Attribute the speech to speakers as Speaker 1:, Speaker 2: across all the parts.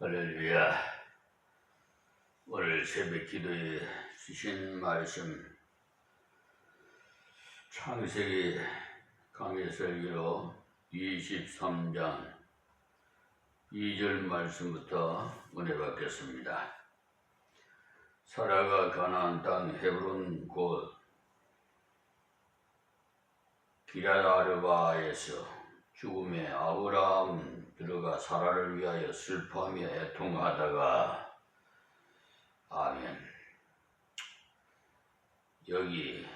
Speaker 1: 할렐루야. 오늘 새벽 기도에 주신 말씀 창세기 강해설교로 23장 2절 말씀부터 은혜 받겠습니다. 사라가 가나안 땅 헤브론 곧 기럇아르바에서 죽음에 아브라함 들어가 사라를 위하여 슬퍼하며 애통하다가 아멘. 여기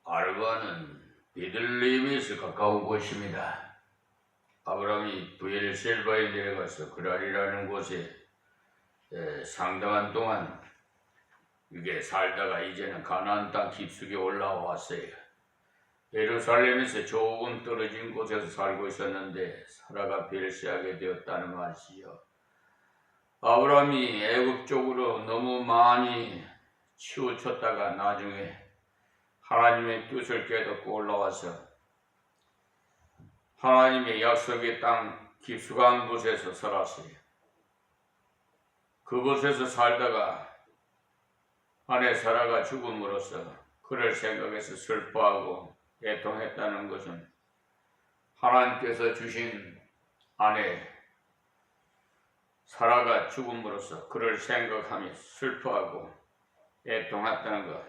Speaker 1: 아르바는 베들레헴에서 가까운 곳입니다. 아브라함이 브엘셀바에 내려가서 그랄이라는 곳에 상당한 동안 이게 살다가 이제는 가나안 땅 깊숙이 올라왔어요. 예루살렘에서 조금 떨어진 곳에서 살고 있었는데 사라가 별세하게 되었다는 말이지요. 아브라함이 애굽 쪽으로 너무 많이 치우쳤다가 나중에 하나님의 뜻을 깨닫고 올라와서 하나님의 약속의 땅 깊숙한 곳에서 살았어요. 그곳에서 살다가 아내 사라가 죽음으로써 그를 생각해서 슬퍼하고 애통했다는 것은 하나님께서 주신 아내 사라가 죽음으로써 그를 생각하며 슬퍼하고 애통했다는 것.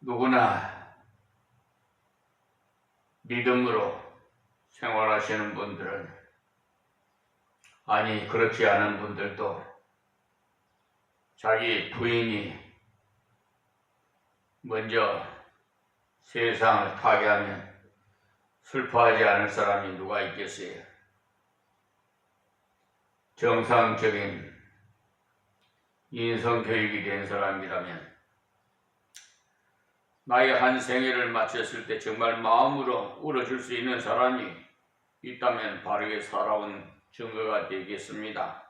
Speaker 1: 누구나 믿음으로 생활하시는 분들은, 아니 그렇지 않은 분들도 자기 부인이 먼저 세상을 타개하면 슬퍼하지 않을 사람이 누가 있겠어요? 정상적인 인성교육이 된 사람이라면 나의 한 생애를 마쳤을 때 정말 마음으로 울어줄 수 있는 사람이 있다면 바르게 살아온 증거가 되겠습니다.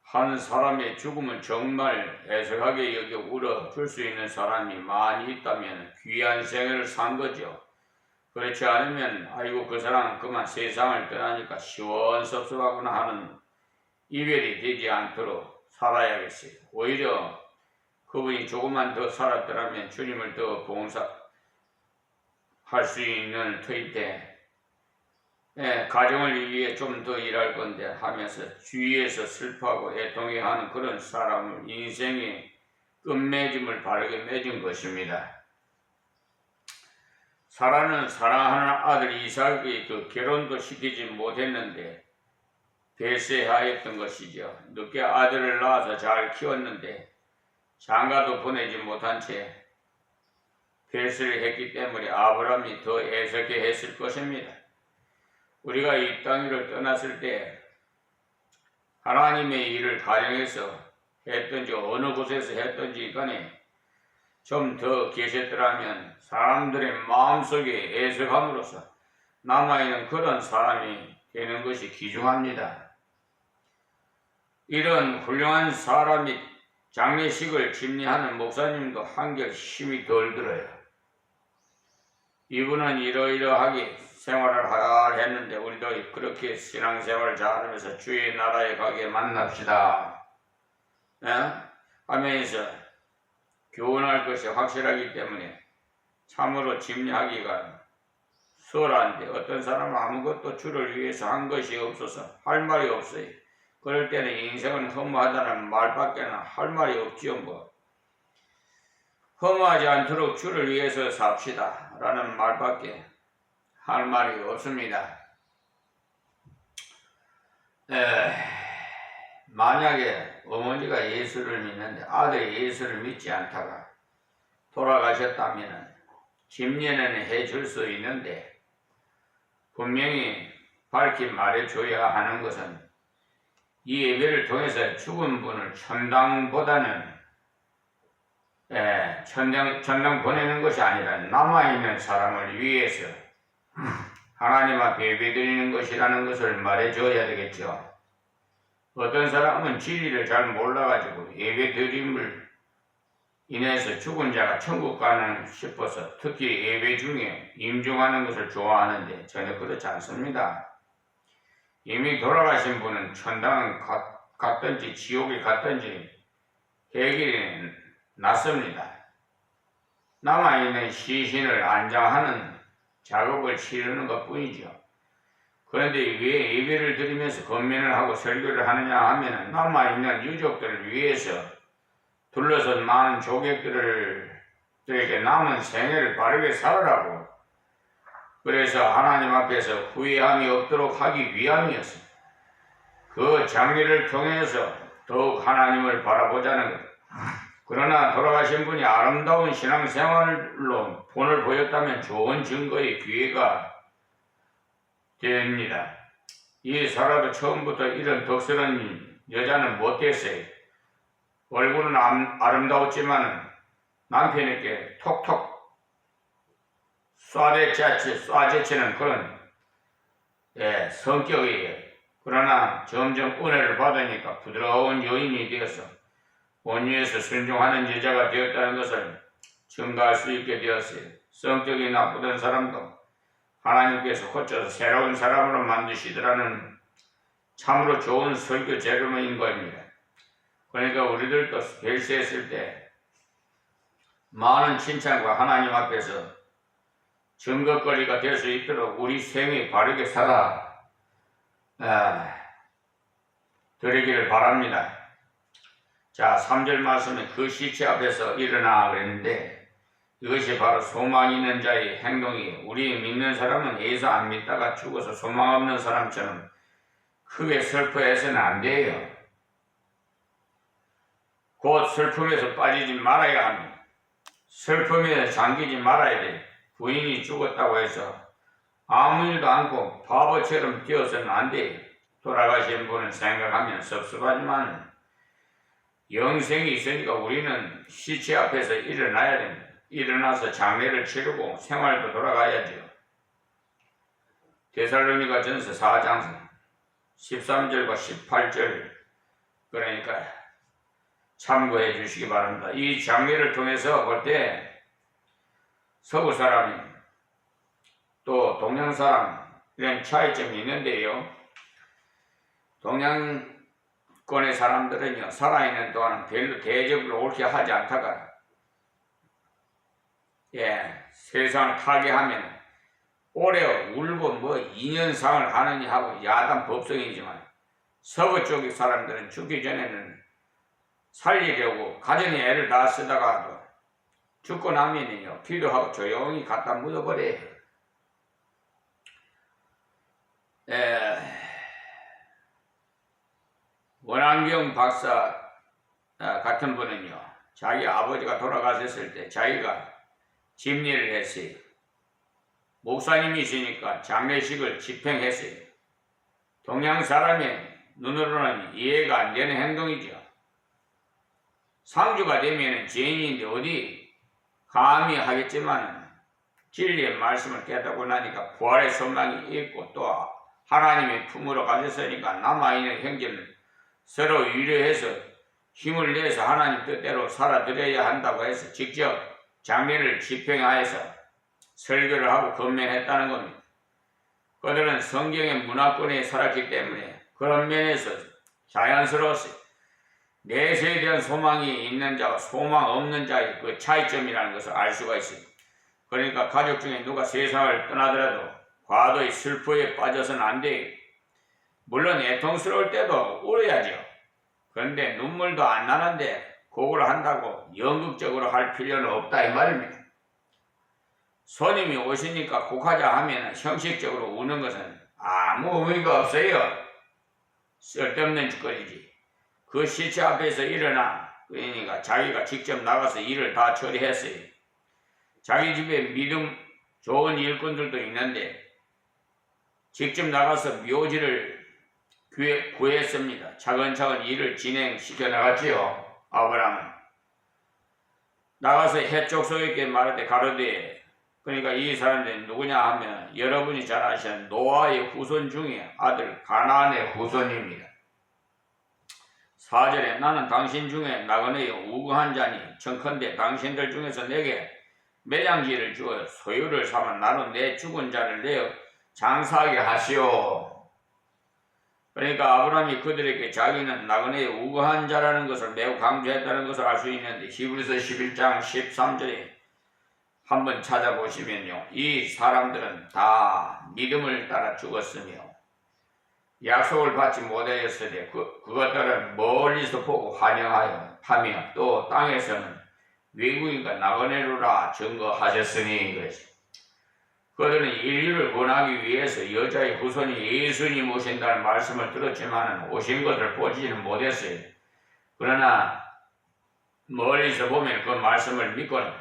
Speaker 1: 한 사람의 죽음을 정말 애석하게 여겨 울어줄 수 있는 사람이 많이 있다면 귀한 생애를 산 거죠. 그렇지 않으면 아이고 그 사람은 그만 세상을 떠나니까 시원섭섭하구나 하는 이별이 되지 않도록 살아야겠어요. 오히려 그분이 조금만 더 살았더라면 주님을 더 봉사할 수 있는 터일 때 가정을 위해 좀 더 일할 건데 하면서 주위에서 슬퍼하고 애통해하는 그런 사람은 인생의 끝맺음을 바르게 맺은 것입니다. 사라는 사랑하는 아들 이삭이 그 결혼도 시키지 못했는데 별세하였던 것이죠. 늦게 아들을 낳아서 잘 키웠는데 장가도 보내지 못한 채 별세를 했기 때문에 아브라함이 더 애석해 했을 것입니다. 우리가 이 땅 위를 떠났을 때 하나님의 일을 가정에서 했든지 어느 곳에서 했든지 간에 좀 더 계셨더라면 사람들의 마음속에 애석함으로써 남아있는 그런 사람이 되는 것이 귀중합니다. 이런 훌륭한 사람이 장례식을 집례하는 목사님도 한결 힘이 덜 들어요. 이분은 이러이러하게 생활을 하라 했는데 우리도 그렇게 신앙생활을 잘하면서 주의 나라에 가게 만납시다 하면서 교훈할 것이 확실하기 때문에 참으로 집례하기가 수월한데 어떤 사람은 아무것도 주를 위해서 한 것이 없어서 할 말이 없어요. 그럴 때는 인생은 허무하다는 말밖에는 할 말이 없지요. 허무하지 않도록 주를 위해서 삽시다 라는 말밖에 할 말이 없습니다. 만약에 어머니가 예수를 믿는데 아들이 예수를 믿지 않다가 돌아가셨다면 집례는 해줄 수 있는데 분명히 밝히 말해줘야 하는 것은 이 예배를 통해서 죽은 분을 천당보다는 천당 보내는 것이 아니라 남아있는 사람을 위해서 하나님 앞에 예배드리는 것이라는 것을 말해줘야 되겠죠. 어떤 사람은 진리를 잘 몰라가지고 예배드림을 인해서 죽은 자가 천국 가는 싶어서 특히 예배 중에 임종하는 것을 좋아하는데 전혀 그렇지 않습니다. 이미 돌아가신 분은 천당은 갔든지 지옥에 갔든지 해결이 났습니다. 남아있는 시신을 안장하는 작업을 치르는 것 뿐이죠. 그런데 왜 예배를 드리면서 건면을 하고 설교를 하느냐 하면 남아있는 유족들을 위해서 둘러선 많은 조객들에게 남은 생애를 바르게 살으라고, 그래서 하나님 앞에서 후회함이 없도록 하기 위함이었습니다. 그 장례를 통해서 더욱 하나님을 바라보자는 것. 그러나 돌아가신 분이 아름다운 신앙생활로 본을 보였다면 좋은 증거의 기회가 됩니다. 이 사라도 처음부터 이런 덕스러운 여자는 못됐어요. 얼굴은 아름다웠지만 남편에게 톡톡 쏴제치는 그런 성격이에요. 그러나 점점 은혜를 받으니까 부드러운 여인이 되어서 온유해서 순종하는 여자가 되었다는 것을 증거할 수 있게 되었어요. 성격이 나쁘던 사람도 하나님께서 고쳐서 새로운 사람으로 만드시더라는 참으로 좋은 설교 재료인 겁니다. 그러니까 우리들도 별세했을 때 많은 칭찬과 하나님 앞에서 증거거리가 될 수 있도록 우리 생이 바르게 살아 드리기를 바랍니다. 자, 3절 말씀에 그 시체 앞에서 일어나 그랬는데 이것이 바로 소망 있는 자의 행동이에요. 우리 믿는 사람은 예수 안 믿다가 죽어서 소망 없는 사람처럼 크게 슬퍼해서는 안 돼요. 곧 슬픔에서 빠지지 말아야 합니다. 슬픔에 잠기지 말아야 돼요. 부인이 죽었다고 해서 아무 일도 않고 바보처럼 되어서는 안 돼요. 돌아가신 분을 생각하면 섭섭하지만 영생이 있으니까 우리는 시체 앞에서 일어나야 됩니다. 일어나서 장례를 치르고 생활도 돌아가야죠. 데살로니가 전서 4장 13절과 18절 그러니까 참고해 주시기 바랍니다. 이 장례를 통해서 볼 때 서구 사람이 또 동양 사람 이런 차이점이 있는데요. 동양권의 사람들은요, 살아있는 동안은 별로 대접을 옳게 하지 않다가 세상을 타개하면 오래 울고 뭐 2년상을 하느니 하고 야단 법석이지만 서구 쪽의 사람들은 죽기 전에는 살리려고 가정에 애를 다 쓰다가도 죽고 나면은요, 기도하고 조용히 갖다 묻어버려요. 원한경 박사 같은 분은요, 자기 아버지가 돌아가셨을 때 자기가 집례를 했어요. 목사님이시니까 장례식을 집행했어요. 동양 사람의 눈으로는 이해가 안 되는 행동이죠. 상주가 되면 죄인인데 어디 감히 하겠지만 진리의 말씀을 깨닫고 나니까 부활의 소망이 있고 또 하나님의 품으로 가셨으니까 남아있는 형제는 서로 위로해서 힘을 내서 하나님 뜻대로 살아드려야 한다고 해서 직접 장례를 집행하여서 설교를 하고 건면했다는 겁니다. 그들은 성경의 문화권에 살았기 때문에 그런 면에서 자연스러웠어요. 내세에 대한 소망이 있는 자와 소망 없는 자의 그 차이점이라는 것을 알 수가 있습니다. 그러니까 가족 중에 누가 세상을 떠나더라도 과도의 슬픔에 빠져서는 안 돼요. 물론 애통스러울 때도 울어야죠. 그런데 눈물도 안 나는데 그걸 한다고 연극적으로 할 필요는 없다 이 말입니다. 손님이 오시니까 곡하자 하면 형식적으로 우는 것은 아무 의미가 없어요. 쓸데없는 짓거리지. 그 시체 앞에서 일어나 그러니까 자기가 직접 나가서 일을 다 처리했어요. 자기 집에 믿음 좋은 일꾼들도 있는데 직접 나가서 묘지를 구했습니다. 차근차근 일을 진행시켜 나갔지요. 아브라함은 나가서 해족속에게 말하되 가로되, 그러니까 이 사람들이 누구냐 하면 여러분이 잘 아시는 노아의 후손 중에 아들 가나안의 후손입니다. 4절에 나는 당신 중에 나그네여 우고한 자니 청컨대 당신들 중에서 내게 매장지를 주어 소유를 삼아 나로 내 죽은 자를 내어 장사하게 하시오. 그러니까 아브라함이 그들에게 자기는 나그네의 우고한 자라는 것을 매우 강조했다는 것을 알 수 있는데 히브리서 11장 13절에 한번 찾아보시면요. 이 사람들은 다 믿음을 따라 죽었으며 약속을 받지 못하였으되 그것들은 멀리서 보고 환영하며 또 땅에서는 외국인과 나그네로라 증거하셨으니 그랬어요. 그들은 인류를 구원하기 위해서 여자의 후손이 예수님 오신다는 말씀을 들었지만 오신 것을 보지는 못했어요. 그러나 멀리서 보면 그 말씀을 믿고는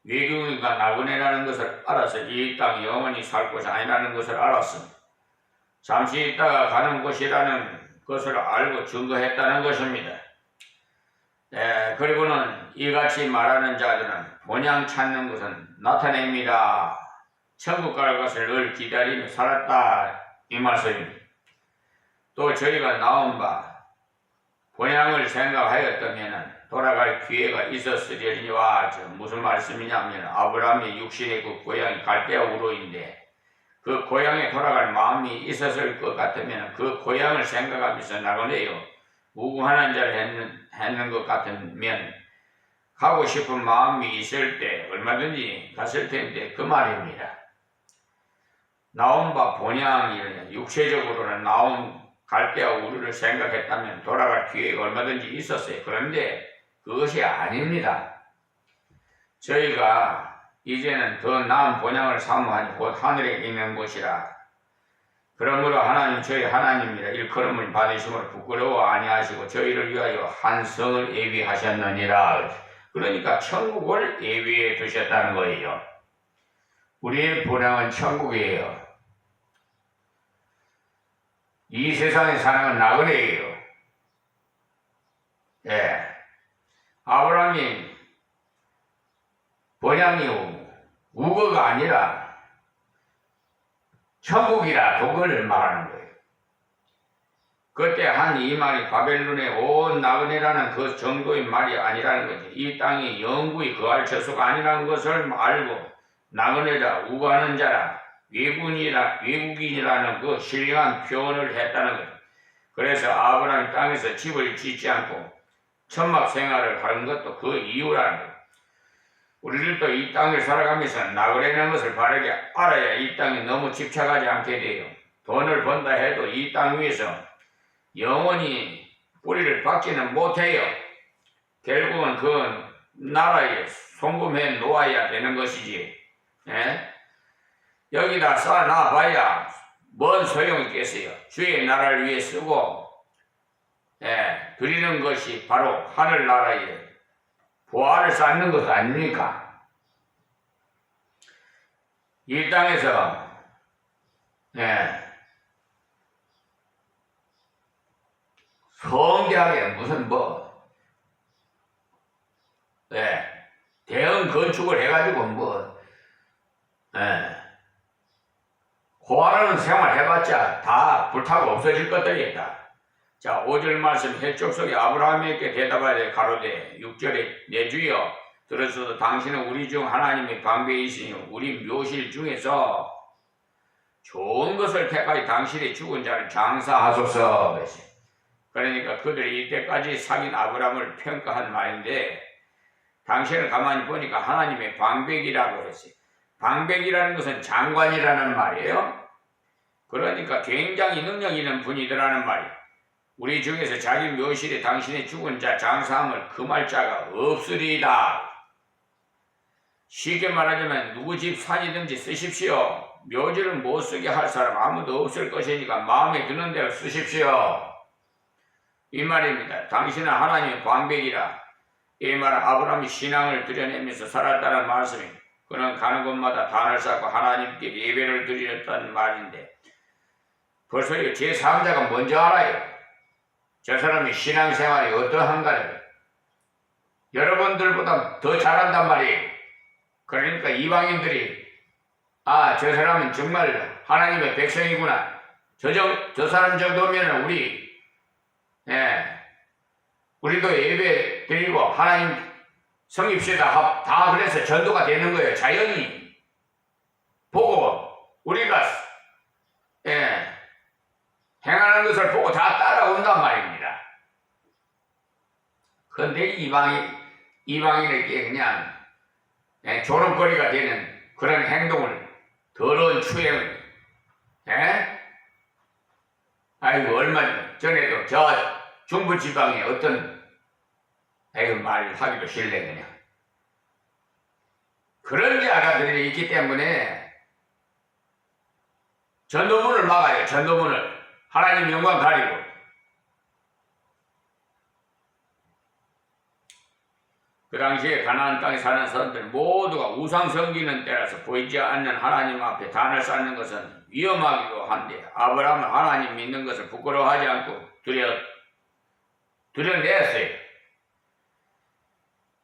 Speaker 1: 외국인과 나그네라는 것을 알아서 이 땅이 영원히 살 곳이 아니라는 것을 알았습니다. 잠시 있다가 가는 곳이라는 것을 알고 증거했다는 것입니다. 그리고는 이같이 말하는 자들은 본향 찾는 것은 나타냅니다. 천국 갈 것을 늘 기다리며 살았다 이 말씀입니다. 또 저희가 나온 바 본향을 생각하였다면 돌아갈 기회가 있었으리니와 무슨 말씀이냐면 아브라함의 육신의 그 고향이 갈대아 우르인데 그 고향에 돌아갈 마음이 있었을 것 같으면 그 고향을 생각하면서 나그네요 무궁한 자를 했는 것 같으면 가고 싶은 마음이 있을 때 얼마든지 갔을 텐데 그 말입니다. 나온 바 본향이 육체적으로는 나온 갈대아 우르를 생각했다면 돌아갈 기회가 얼마든지 있었어요. 그런데 그것이 아닙니다. 저희가 이제는 더 나은 본향을 사모하니 곧 하늘에 있는 곳이라. 그러므로 하나님 저희 하나님이라 일컬음을 받으심으로 부끄러워 아니하시고 저희를 위하여 한 성을 예비하셨느니라. 그러니까 천국을 예비해 두셨다는 거예요. 우리의 본향은 천국이에요. 이 세상에 사는 건 나그네예요. 아브라함이 본향이 우거가 아니라 천국이라 그걸 말하는 거예요. 그때 한 이 말이 바벨론의 온 나그네라는 그 정도의 말이 아니라는 거지. 이 땅이 영구히 거할 처소가 아니라는 것을 알고 나그네라 우거하는 자라 외국인이라는 그 신령한 표현을 했다는 거죠. 그래서 아브라함이 땅에서 집을 짓지 않고 천막 생활을 하는 것도 그 이유라는 거예요. 우리들도 이 땅을 살아가면서 나그네라는 것을 바르게 알아야 이 땅에 너무 집착하지 않게 돼요. 돈을 번다 해도 이 땅 위에서 영원히 뿌리를 박지는 못해요. 결국은 그 나라에 송금해 놓아야 되는 것이지. 여기다 쌓아놔봐야 뭔 소용이 있겠어요. 주의 나라를 위해 쓰고 드리는 것이 바로 하늘나라에 보화를 쌓는 것 아닙니까? 이 땅에서 성대하게 무슨 대형 건축을 해가지고 호화로운 생활 해봤자 다 불타고 없어질 것들이다. 자, 5절 말씀 혈족속에 아브라함에게 대답하되 가로되 6절에 내 주여 들으소서 당신은 우리 중 하나님의 방배이시니 우리 묘실 중에서 좋은 것을 택하여 당신의 죽은 자를 장사하소서. 그러니까 그들이 이때까지 사귄 아브라함을 평가한 말인데 당신을 가만히 보니까 하나님의 방백이라고 했어요. 방백이라는 것은 장관이라는 말이에요. 그러니까 굉장히 능력 있는 분이더라는 말이에요. 우리 중에서 자기 묘실에 당신의 죽은 자 장사함을 금할 자가 없으리이다. 쉽게 말하자면 누구 집 산이든지 쓰십시오. 묘지를 못 쓰게 할 사람 아무도 없을 것이니까 마음에 드는 대로 쓰십시오. 이 말입니다. 당신은 하나님의 방백이라. 이 말은 아브라함이 신앙을 드러내면서 살았다는 말씀입니다. 그는 가는 곳마다 단을 쌓고 하나님께 예배를 드렸다는 말인데 벌써 제3자가 먼저 알아요. 저 사람이 신앙생활이 어떠한가를 여러분들보다 더 잘한단 말이에요. 그러니까 이방인들이 저 사람은 정말 하나님의 백성이구나. 저 사람 정도면 우리 예. 우리도 예배 드리고 하나님 성립시다 다 그래서 전도가 되는 거예요. 자연히 보고 우리가 행하는 것을 보고 다 따라온단 말입니다. 그런데 이방인에게 그냥 조롱거리가 되는 그런 행동을, 더러운 추행을, 아이고 얼마 전에도 저 중부지방에 어떤 말하기도 싫네 그냥. 그런 자가들이 있기 때문에 전도문을 막아요. 전도문을. 하나님 영광 가리고. 그 당시에 가나안 땅에 사는 사람들 모두가 우상 섬기는 때라서 보이지 않는 하나님 앞에 단을 쌓는 것은 위험하기도 한데 아브라함은 하나님 믿는 것을 부끄러워하지 않고 드러냈어요.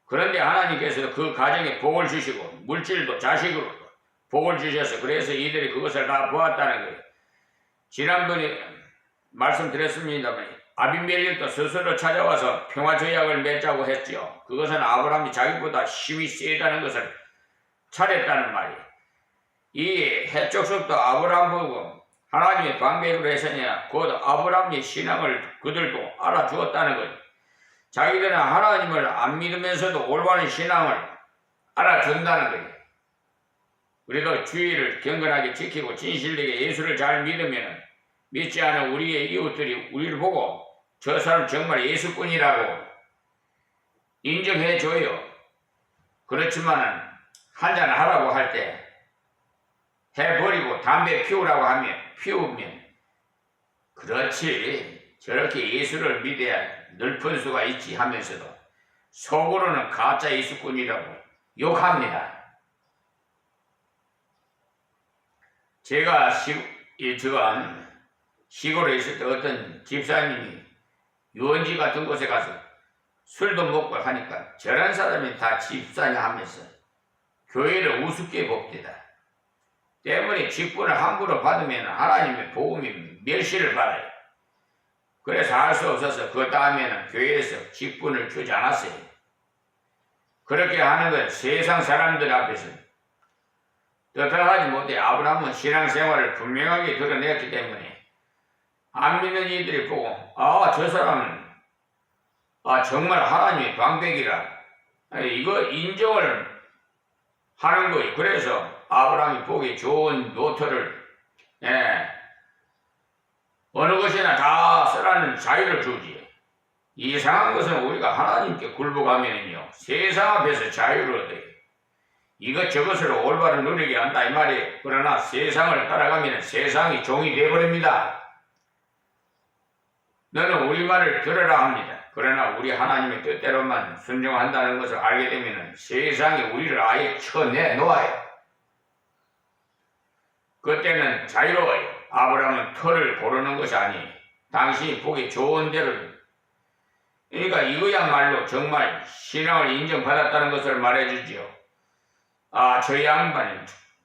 Speaker 1: 그런데 하나님께서 그 가정에 복을 주시고 물질도 자식으로 복을 주셔서 그래서 이들이 그것을 다 보았다는 거예요. 지난번에 말씀드렸습니다만 아비멜렉도 스스로 찾아와서 평화조약을 맺자고 했지요. 그것은 아브라함이 자기보다 힘이 세다는 것을 차렸다는 말이에요. 이 해족속도 아브라함 보고 하나님의 방백으로 했으냐 곧 아브라함의 신앙을 그들도 알아주었다는 거예요. 자기들은 하나님을 안 믿으면서도 올바른 신앙을 알아준다는 거예요. 우리도 주의를 경건하게 지키고 진실되게 예수를 잘 믿으면 믿지 않은 우리의 이웃들이 우리를 보고 저 사람 정말 예수꾼이라고 인정해줘요. 그렇지만은 한잔 하라고 할 때 해버리고 담배 피우라고 하면 피우면 그렇지 저렇게 예수를 믿어야 넓은 수가 있지 하면서도 속으로는 가짜 예수꾼이라고 욕합니다. 제가 시골에 있을 때 어떤 집사님이 유원지 같은 곳에 가서 술도 먹고 하니까 저런 사람이 다 집사냐 하면서 교회를 우습게 봅니다. 때문에 직분을 함부로 받으면 하나님의 복음이 멸시를 받아요. 그래서 할 수 없어서 그 다음에는 교회에서 직분을 주지 않았어요. 그렇게 하는 건 세상 사람들 앞에서 뜻하지 못해 아브라함은 신앙생활을 분명하게 드러냈기 때문에 안 믿는 이들이 보고 저 사람은 정말 하나님의 방백이라 이거 인정을 하는 거예요. 그래서 아브라함이 보기 좋은 노트를 어느 것이나 다 쓰라는 자유를 주지. 이상한 것은 우리가 하나님께 굴복하면요 세상 앞에서 자유를 얻어요. 이것저것을 올바른 누리게 한다 이 말이에요. 그러나 세상을 따라가면 세상이 종이 되어버립니다. 너는 우리 말을 들으라 합니다. 그러나 우리 하나님의 뜻대로만 순종한다는 것을 알게 되면 세상이 우리를 아예 쳐내놓아요. 그때는 자유로워요. 아브라함은 터를 고르는 것이 아니 당신이 보기 좋은 대로. 그러니까 이거야말로 정말 신앙을 인정받았다는 것을 말해주지요. 저 양반이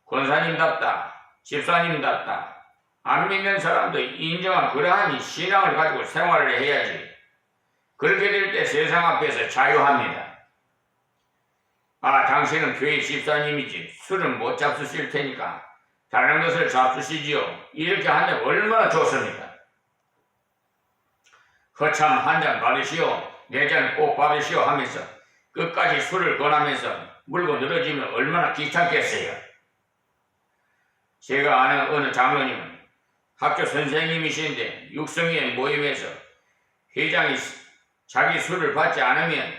Speaker 1: 권사님답다, 집사님답다. 안 믿는 사람도 인정한 그러한 신앙을 가지고 생활을 해야지. 그렇게 될 때 세상 앞에서 자유합니다. 당신은 교회 집사님이지 술은 못 잡수실 테니까 다른 것을 잡수시지요. 이렇게 하면 얼마나 좋습니까? 허참 한 잔 받으시오, 네 잔 꼭 받으시오 하면서 끝까지 술을 권하면서 물고 늘어지면 얼마나 귀찮겠어요. 제가 아는 어느 장로님은 학교 선생님이신데 육성회 모임에서 회장이 자기 술을 받지 않으면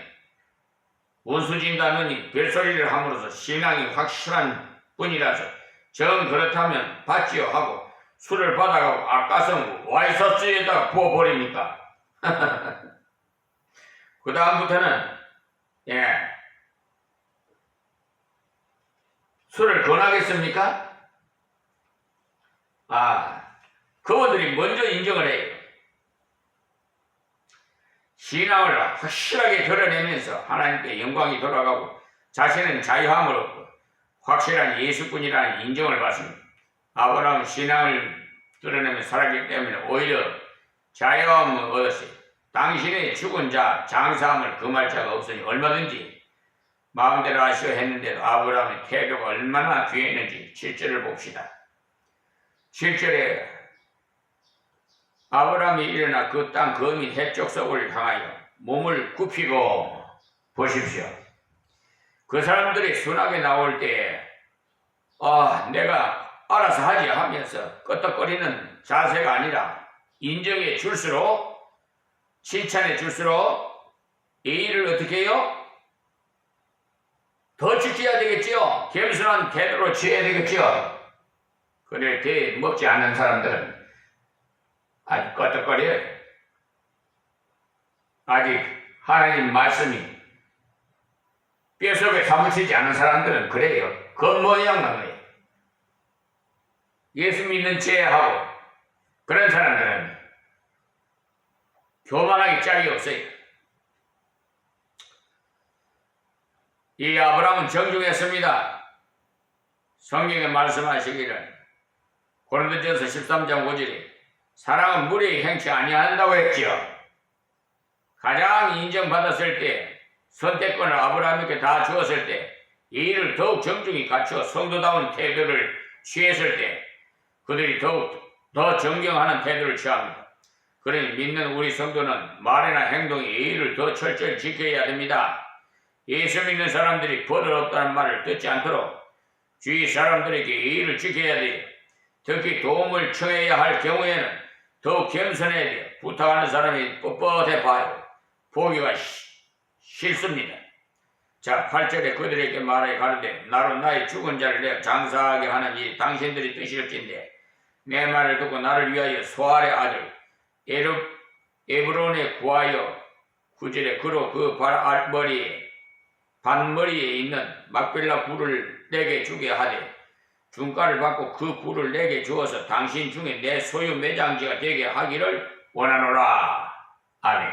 Speaker 1: 원수진다느니 별소리를 함으로써 신앙이 확실한 분이라서 정 그렇다면 받지요 하고 술을 받아가고 아까성 와이셔츠에다가 부어버리니까 그 다음부터는 술을 권하겠습니까? 그분들이 먼저 인정을 해요. 신앙을 확실하게 드러내면서 하나님께 영광이 돌아가고 자신은 자유함을 얻고 확실한 예수꾼이라는 인정을 받습니다. 아브라함은 신앙을 드러내며 살았기 때문에 오히려 자유함을 얻었어요. 당신의 죽은 자 장사함을 금할 자가 없으니 얼마든지 마음대로 하시오 했는데도 아브라함의 태도가 얼마나 귀했는지 7절을 봅시다. 7절에 아브라함이 일어나 그 땅 거민 해쪽 속을 향하여 몸을 굽히고 보십시오. 그 사람들이 순하게 나올 때에 내가 알아서 하지 하면서 끄떡거리는 자세가 아니라 인정해 줄수록 칭찬해 줄수록 이 일을 어떻게 해요? 더 지켜야 되겠지요. 겸손한 태도로 취해야 되겠지요. 그렇게 먹지 않는 사람들은 아직 끄떡거려요. 아직 하나님 말씀이 뼈속에 사무치지 않은 사람들은 그래요. 겉모양만 해요. 예수 믿는 체하고 그런 사람들은 교만하기 짝이 없어요. 이 아브라함은 정중했습니다. 성경에 말씀하시기를 고린도전서 13장 5절에 사랑은 무리의 행치 아니한다고 했지요. 가장 인정받았을 때 선택권을 아브라함에게 다 주었을 때 이 일을 더욱 정중히 갖추어 성도다운 태도를 취했을 때 그들이 더욱 더 존경하는 태도를 취합니다. 그러니 믿는 우리 성도는 말이나 행동이 이 일을 더 철저히 지켜야 됩니다. 예수 믿는 사람들이 버릇없다는 말을 듣지 않도록 주위 사람들에게 이 일을 지켜야 돼요. 특히 도움을 청해야 할 경우에는 더욱 겸손해야 돼요. 부탁하는 사람이 뻣뻣해 봐요. 보기가 싫습니다. 자, 8절에 그들에게 말하여 가로되 나로 나의 죽은 자를 내어 장사하게 하는 이 당신들이 뜻일진데 내 말을 듣고 나를 위하여 소알의 아들 에브론에 구하여 9절에 그로 그 반머리에 있는 막벨라 굴을 내게 주게 하되 중가를 받고 그 굴을 내게 주어서 당신 중에 내 소유 매장지가 되게 하기를 원하노라. 아멘.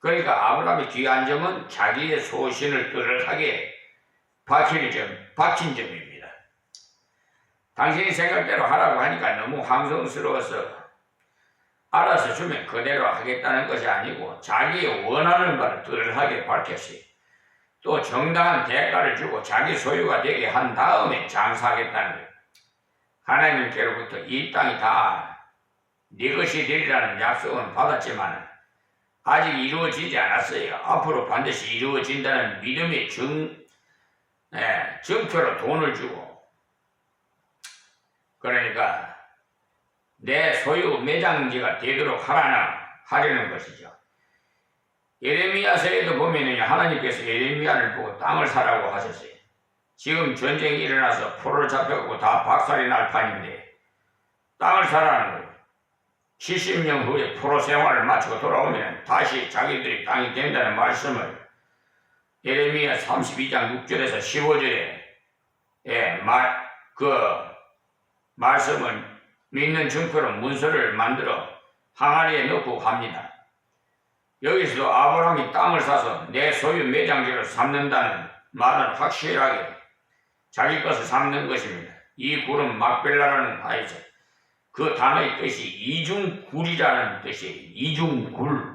Speaker 1: 그러니까 아브라함의 귀한 점은 자기의 소신을 뚜렷하게 박힌 점입니다. 당신이 생각대로 하라고 하니까 너무 황송스러워서 알아서 주면 그대로 하겠다는 것이 아니고 자기의 원하는 바를 뚜렷하게 밝혔어요. 또 정당한 대가를 주고 자기 소유가 되게 한 다음에 장사하겠다는 거예요. 하나님께로부터 이 땅이 다 네 것이 되리라는 약속은 받았지만 아직 이루어지지 않았어요. 앞으로 반드시 이루어진다는 믿음의 증표로 돈을 주고 그러니까 내 소유 매장지가 되도록 하려는 것이죠. 예레미야서에도 보면은 하나님께서 예레미야를 보고 땅을 사라고 하셨어요. 지금 전쟁이 일어나서 포로를 잡혀가고 다 박살이 날 판인데 땅을 사라는 거예요. 70년 후에 포로 생활을 마치고 돌아오면 다시 자기들이 땅이 된다는 말씀을 예레미야 32장 6절에서 15절에 그 말씀을 믿는 증표로 문서를 만들어 항아리에 넣고 갑니다. 여기서도 아브라함이 땅을 사서 내 소유 매장지를 삼는다는 말은 확실하게 자기 것을 삼는 것입니다. 이 굴은 막벨라라는 하에서 그 단어의 뜻이 이중굴이라는 뜻이에요. 이중굴.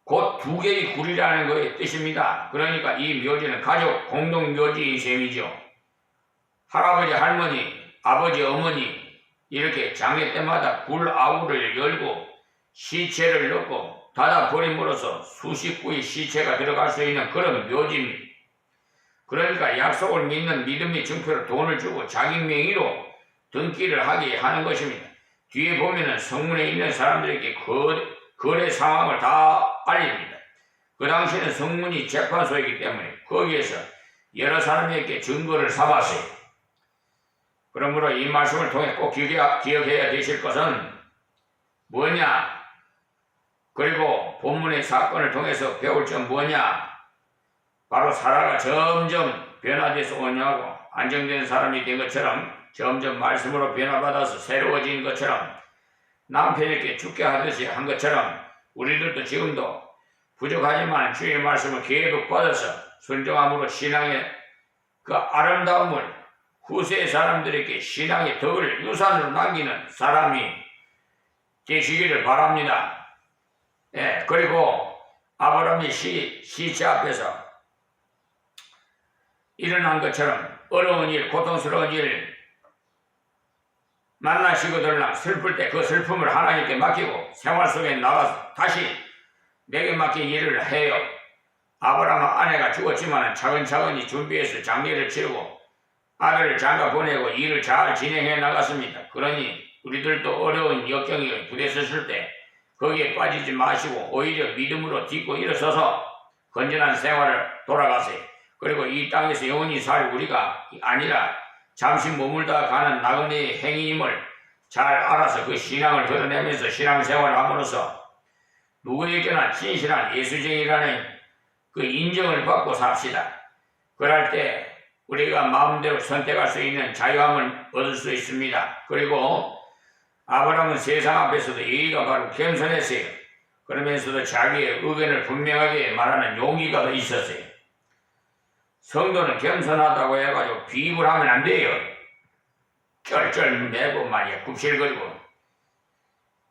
Speaker 1: 곧 두 개의 굴이라는 것의 뜻입니다. 그러니까 이 묘지는 가족 공동 묘지인 셈이죠. 할아버지, 할머니, 아버지, 어머니 이렇게 장례 때마다 굴 아우를 열고 시체를 넣고 닫아버림으로써 수십 구의 시체가 들어갈 수 있는 그런 묘지입니다. 그러니까 약속을 믿는 믿음의 증표로 돈을 주고 자기 명의로 등기를 하게 하는 것입니다. 뒤에 보면은 성문에 있는 사람들에게 거래 상황을 다 알립니다. 그 당시에는 성문이 재판소이기 때문에 거기에서 여러 사람에게 증거를 삼았어요. 그러므로 이 말씀을 통해 꼭 기억해야 되실 것은 뭐냐? 그리고 본문의 사건을 통해서 배울 점 뭐냐? 바로 사라가 점점 변화돼서 오냐고 안정된 사람이 된 것처럼 점점 말씀으로 변화받아서 새로워진 것처럼 남편에게 죽게 하듯이 한 것처럼 우리들도 지금도 부족하지만 주의 말씀을 계속 받아서 순종함으로 신앙의 그 아름다움을 후세 사람들에게 신앙의 덕을 유산으로 남기는 사람이 되시기를 바랍니다. 예, 그리고 아브라함이 시체 앞에서 일어난 것처럼 어려운 일, 고통스러운 일 만나시거들랑 슬플 때 그 슬픔을 하나님께 맡기고 생활 속에 나가서 다시 내게 맡긴 일을 해요. 아브라함은 아내가 죽었지만 차근차근히 준비해서 장례를 치르고 아들을 장가 보내고 일을 잘 진행해 나갔습니다. 그러니 우리들도 어려운 역경이 부딪혔을 때 거기에 빠지지 마시고 오히려 믿음으로 딛고 일어서서 건전한 생활을 돌아가세요. 그리고 이 땅에서 영원히 살 우리가 아니라 잠시 머물다 가는 나그네의 행위임을 잘 알아서 그 신앙을 드러내면서 신앙생활을 함으로써 누구에게나 진실한 예수쟁이라는 그 인정을 받고 삽시다. 그럴 때 우리가 마음대로 선택할 수 있는 자유함을 얻을 수 있습니다. 그리고 아브라함은 세상 앞에서도 예의가 바로 겸손했어요. 그러면서도 자기의 의견을 분명하게 말하는 용기가 더 있었어요. 성도는 겸손하다고 해가지고 비입을 하면 안 돼요. 쩔쩔매고 말이야, 굽실거리고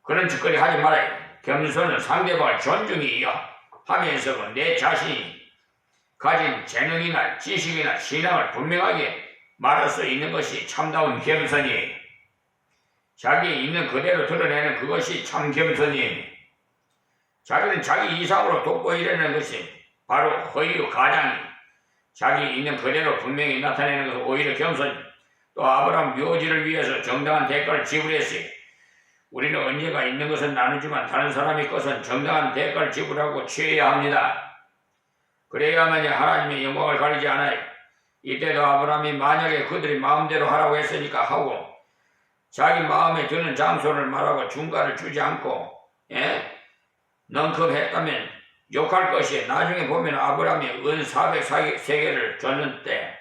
Speaker 1: 그런 짓거리 하지 말아요. 겸손은 상대방을 존중해요 하면서도 내 자신이 가진 재능이나 지식이나 신앙을 분명하게 말할 수 있는 것이 참다운 겸손이에요. 자기 있는 그대로 드러내는 그것이 참 겸손이에요. 자기는 자기 이상으로 돋보이려는 것이 바로 허위요 가장이에요. 자기 있는 그대로 분명히 나타내는 것은 오히려 겸손. 또 아브라함 묘지를 위해서 정당한 대가를 지불했어요. 우리는 언제가 있는 것은 나누지만 다른 사람의 것은 정당한 대가를 지불하고 취해야 합니다. 그래야만이 하나님의 영광을 가리지 않아요. 이때도 아브라함이 만약에 그들이 마음대로 하라고 했으니까 하고 자기 마음에 드는 장소를 말하고 중가를 주지 않고 넝큼 했다면 욕할 것이 나중에 보면 아브라함이 은 400세겔을 줬는데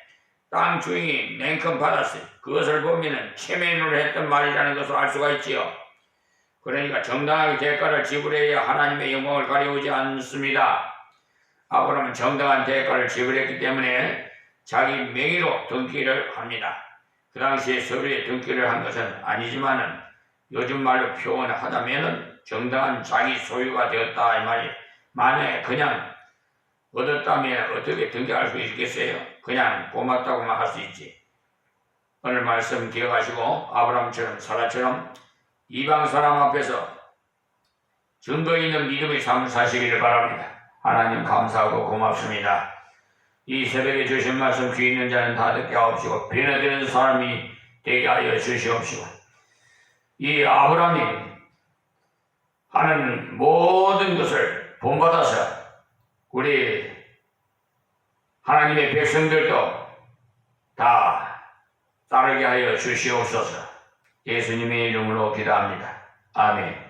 Speaker 1: 땅 주인이 냉큼 받았어요. 그것을 보면 체면으로 했던 말이라는 것을 알 수가 있지요. 그러니까 정당하게 대가를 지불해야 하나님의 영광을 가려오지 않습니다. 아브라함은 정당한 대가를 지불했기 때문에 자기 명의로 등기를 합니다. 그 당시에 서류에 등기를 한 것은 아니지만은 요즘 말로 표현하자면은 정당한 자기 소유가 되었다 이 말이. 만약에 그냥 얻었다면 어떻게 등기할 수 있겠어요? 그냥 고맙다고만 할 수 있지. 오늘 말씀 기억하시고 아브라함처럼 사라처럼 이방 사람 앞에서 증거 있는 믿음의 삶을 사시기를 바랍니다. 하나님 감사하고 고맙습니다. 이 새벽에 주신 말씀 귀 있는 자는 다 듣게 하옵시고 변화되는 사람이 되게 하여 주시옵시고 이 아브라함이 하는 모든 것을 본받아서 우리 하나님의 백성들도 다 따르게 하여 주시옵소서. 예수님의 이름으로 기도합니다. 아멘.